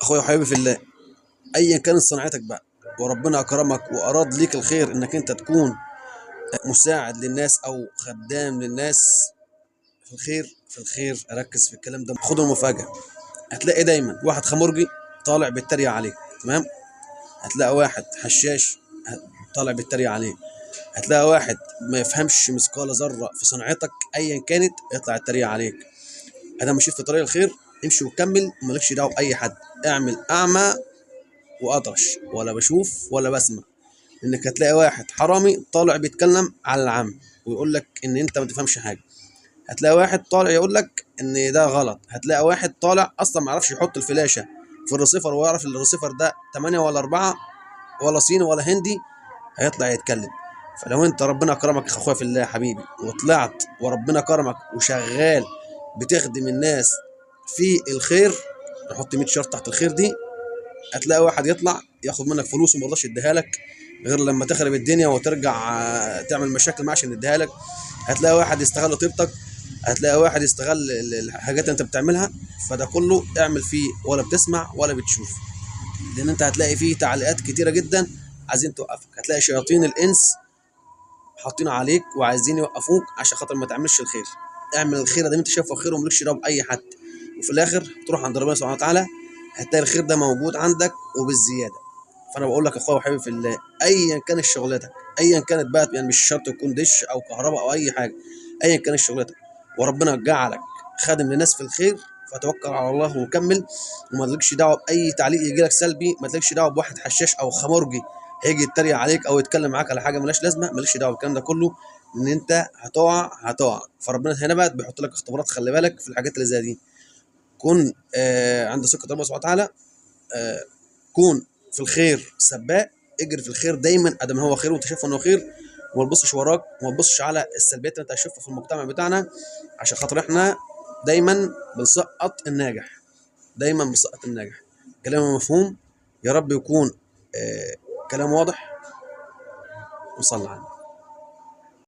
اخويا وحبيبي في الله، ايا كانت صناعتك بقى وربنا اكرمك واراد ليك الخير انك انت تكون مساعد للناس او خدام للناس في الخير، في الخير ركز في الكلام ده. خد المفاجأة، هتلاقي دايما واحد خمرجي طالع بيتريق عليك، تمام؟ هتلاقي واحد حشاش طالع بيتريق عليك، هتلاقي واحد ما يفهمش مثقال ذرة في صنعتك ايا كانت يطلع يتريق عليك. انا مشيت في طريق الخير، امشي وكمل ومالكش دعوه باي حد، اعمل اعمى واطرش، ولا بشوف ولا بسمع. انك هتلاقي واحد حرامي طالع بيتكلم على العام ويقول لك ان انت ما تفهمش حاجه، هتلاقي واحد طالع يقول لك ان ده غلط، هتلاقي واحد طالع اصلا ما يعرفش يحط الفلاشه في الريسيفر ويعرف ان الريسيفر ده 8 ولا 4 ولا صيني ولا هندي، هيطلع يتكلم. فلو انت ربنا كرمك يا اخويا في الله يا حبيبي وطلعت وربنا كرمك وشغال بتخدم الناس في الخير، نحط 100 شرط تحت الخير دي، هتلاقي واحد يطلع ياخد منك فلوس وما يرضاش يديها لك غير لما تخرب الدنيا وترجع تعمل مشاكل معاه عشان يديها لك. هتلاقي واحد يستغل طيبتك، هتلاقي واحد يستغل الحاجات اللي انت بتعملها. فده كله اعمل فيه ولا بتسمع ولا بتشوف، لان انت هتلاقي فيه تعليقات كتيره جدا عايزين توقفك، هتلاقي شياطين الانس حاطين عليك وعايزين يوقفوك عشان خاطر ما تعملش الخير. اعمل الخير ده انت شايفه خير ومالكش دعوه باي حد، وفي الاخر تروح عند ربنا سبحانه وتعالى هتلاقي الخير ده موجود عندك وبالزياده. فانا بقول لك يا اخويا وحبيبي في الله، ايا كانت شغلتك، ايا كانت بقى، يعني مش شرط تكون دش او كهرباء او اي حاجه، ايا كانت شغلتك وربنا جعلك خادم للناس في الخير، فتوكل على الله وكمل، وما تلكش دعوه باي تعليق يجي لك سلبي، ما تلكش دعوه بواحد حشاش او خمرجي هيجي يتريق عليك او يتكلم معاك على حاجه ملهاش لازمه، مالكش دعوه بالكلام ده كله، ان انت هتقع. فربنا هنا بقى بيحط لك اختبارات، خلي بالك في الحاجات اللي زي دي. كن عند ثقه ربنا سبحانه وتعالى، آه كون في الخير سباق، اجري في الخير دايما ادم هو خير وانت شايف انه خير، وما تبصش وراك وما تبصش على السلبيات اللي انت هتشوفها في المجتمع بتاعنا، عشان خاطر احنا دايما بنسقط الناجح، دايما بنسقط الناجح. كلام مفهوم؟ يا رب يكون كلام واضح. وصلى على النبي.